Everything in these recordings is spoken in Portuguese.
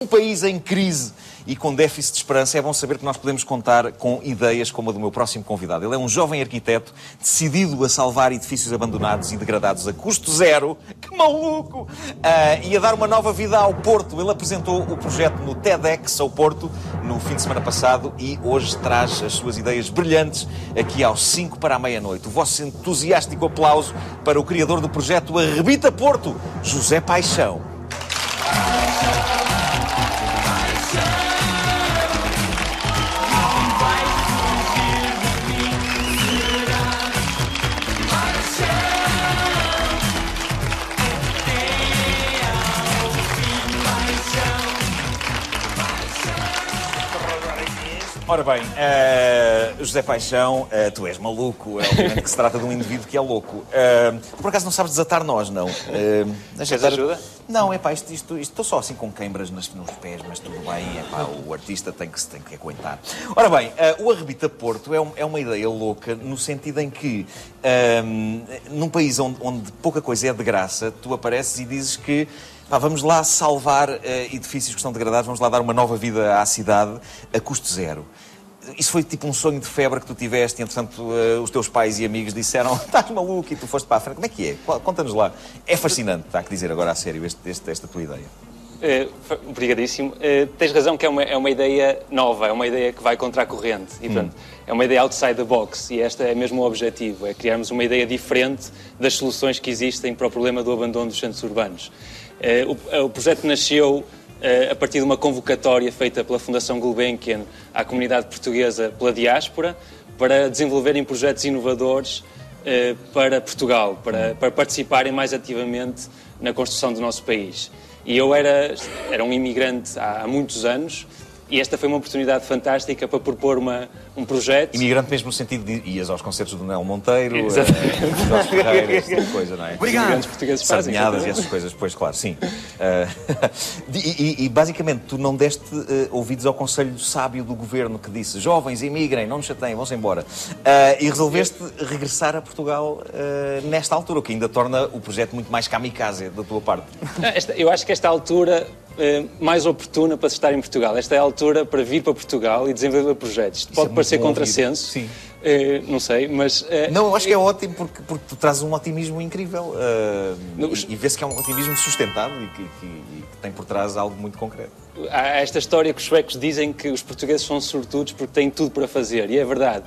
Um país em crise e com déficit de esperança, é bom saber que nós podemos contar com ideias como a do meu próximo convidado. Ele é um jovem arquiteto decidido a salvar edifícios abandonados e degradados a custo zero. Que maluco! E a dar uma nova vida ao Porto. Ele apresentou o projeto no TEDx ao Porto no fim de semana passado e hoje traz as suas ideias brilhantes aqui aos 5 para a meia-noite. O vosso entusiástico aplauso para o criador do projeto Arrebita Porto, José Paixão. Ora bem, José Paixão, tu és maluco. É obviamente que se trata de um indivíduo que é louco. Por acaso não sabes desatar nós, não? Queres ajuda? Não, isto estou só assim com queimbras nos pés, mas tudo bem, o artista tem que aguentar. Ora bem, o Arrebita Porto é uma ideia louca no sentido em que, num país onde pouca coisa é de graça, tu apareces e dizes que vamos lá salvar edifícios que estão degradados, vamos lá dar uma nova vida à cidade a custo zero. Isso foi tipo um sonho de febre que tu tiveste e, entretanto, os teus pais e amigos disseram estás maluco e tu foste para a frente. Como é que é? Conta-nos lá. É fascinante, está a dizer agora a sério, esta tua ideia. Obrigadíssimo. Tens razão que é uma ideia nova, é uma ideia que vai contra a corrente. E, portanto, é uma ideia outside the box e este é mesmo o objetivo, é criarmos uma ideia diferente das soluções que existem para o problema do abandono dos centros urbanos. O projeto nasceu a partir de uma convocatória feita pela Fundação Gulbenkian à comunidade portuguesa pela diáspora para desenvolverem projetos inovadores para Portugal, para participarem mais ativamente na construção do nosso país. E eu era um imigrante há muitos anos e esta foi uma oportunidade fantástica para propor um projeto. Imigrante mesmo no sentido de ias aos concertos do Nel Monteiro, Jorge Ferreira, esse tipo de coisa, não é? Obrigado. Imigrantes portugueses fazem. Sardinhadas e essas coisas, pois, claro, sim. E basicamente tu não deste ouvidos ao conselho sábio do governo que disse jovens, imigrem, não nos chateiem, vão-se embora. E resolveste regressar a Portugal nesta altura, o que ainda torna o projeto muito mais kamikaze da tua parte. Eu acho que esta altura mais oportuna para se estar em Portugal. Esta é a altura para vir para Portugal e desenvolver projetos. Isto pode parecer contrassenso, sim. Não sei, mas... Não, eu acho que é ótimo porque tu trazes um otimismo incrível e vê-se que é um otimismo sustentado e que tem por trás algo muito concreto. Há esta história que os suecos dizem que os portugueses são sortudos porque têm tudo para fazer, e é verdade.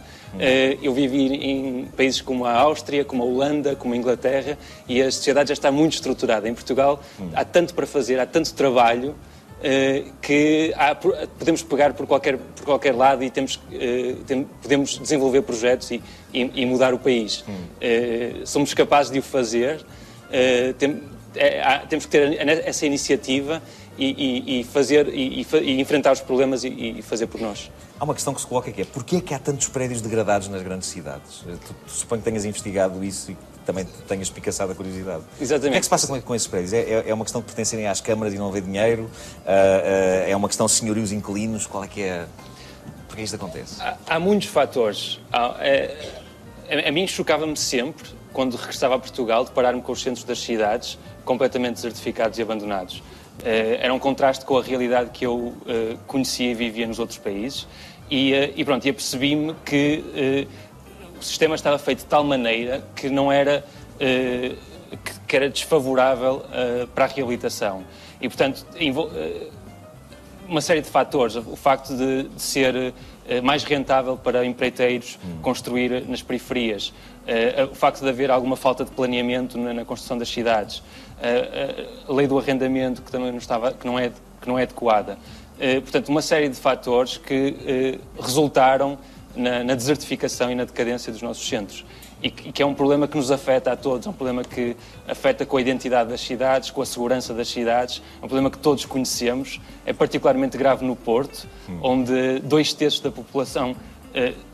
Eu vivi em países como a Áustria, como a Holanda, como a Inglaterra, e a sociedade já está muito estruturada. Em Portugal há tanto para fazer, há tanto trabalho, que podemos pegar por qualquer lado e podemos desenvolver projetos e mudar o país. Somos capazes de o fazer, temos que ter essa iniciativa e enfrentar os problemas e fazer por nós. Há uma questão que se coloca que é, porquê é que há tantos prédios degradados nas grandes cidades? Tu suponho que tenhas investigado isso e que também tenhas espicaçado a curiosidade. Exatamente. O que é que se passa com esses prédios? É uma questão de pertencerem às câmaras e não haver dinheiro? É uma questão de senhorios inquilinos? Qual é que é... Porquê isto acontece? Há muitos fatores. A mim chocava-me sempre, quando regressava a Portugal, deparar-me com os centros das cidades completamente desertificados e abandonados. Era um contraste com a realidade que eu conhecia e vivia nos outros países e apercebi-me que o sistema estava feito de tal maneira que não era que era desfavorável para a reabilitação e, portanto, uma série de fatores, o facto de ser mais rentável para empreiteiros construir nas periferias, o facto de haver alguma falta de planeamento na construção das cidades, a lei do arrendamento que também não é adequada. Portanto, uma série de fatores que resultaram na desertificação e na decadência dos nossos centros. E que é um problema que nos afeta a todos, é um problema que afeta com a identidade das cidades, com a segurança das cidades, é um problema que todos conhecemos, é particularmente grave no Porto, onde 2/3 da população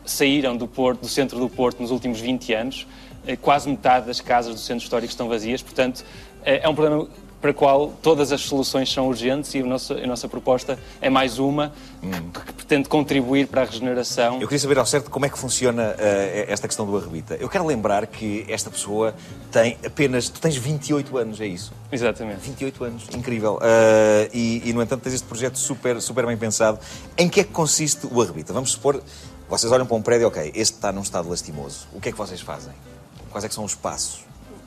saíram do centro do Porto nos últimos 20 anos, quase metade das casas do centro histórico estão vazias, portanto, é um problema para a qual todas as soluções são urgentes, e a nossa proposta é mais uma que pretende contribuir para a regeneração. Eu queria saber ao certo como é que funciona esta questão do Arrebita. Eu quero lembrar que esta pessoa tem apenas... Tu tens 28 anos, é isso? Exatamente. 28 anos, incrível. E, no entanto, tens este projeto super, super bem pensado. Em que é que consiste o Arrebita? Vamos supor, vocês olham para um prédio, ok, este está num estado lastimoso. O que é que vocês fazem? Quais é que são os passos?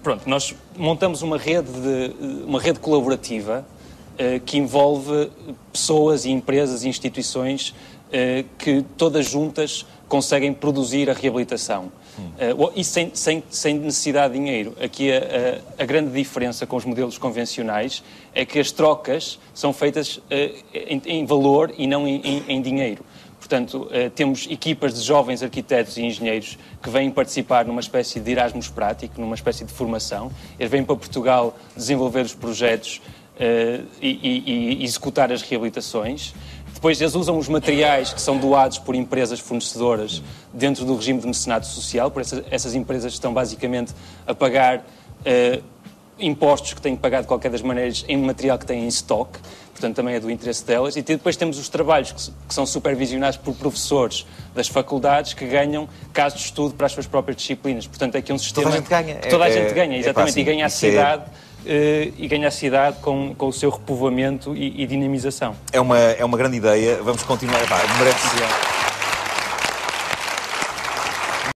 Pronto, nós montamos uma rede colaborativa que envolve pessoas e empresas e instituições que todas juntas conseguem produzir a reabilitação. E sem necessidade de dinheiro. Aqui a grande diferença com os modelos convencionais é que as trocas são feitas em valor e não em dinheiro. Portanto, temos equipas de jovens arquitetos e engenheiros que vêm participar numa espécie de Erasmus prático, numa espécie de formação. Eles vêm para Portugal desenvolver os projetos e executar as reabilitações. Depois eles usam os materiais que são doados por empresas fornecedoras dentro do regime de mecenato social. Por essas empresas estão basicamente a pagar impostos que têm que pagar de qualquer das maneiras em material que têm em estoque. Portanto, também é do interesse delas. E depois temos os trabalhos que são supervisionados por professores das faculdades que ganham casos de estudo para as suas próprias disciplinas. Portanto, é que é um sistema... Toda a gente ganha. Toda a gente ganha, exatamente. E ganha a cidade... E ganha a cidade com o seu repovoamento e dinamização. É uma grande ideia. Vamos continuar. Merece.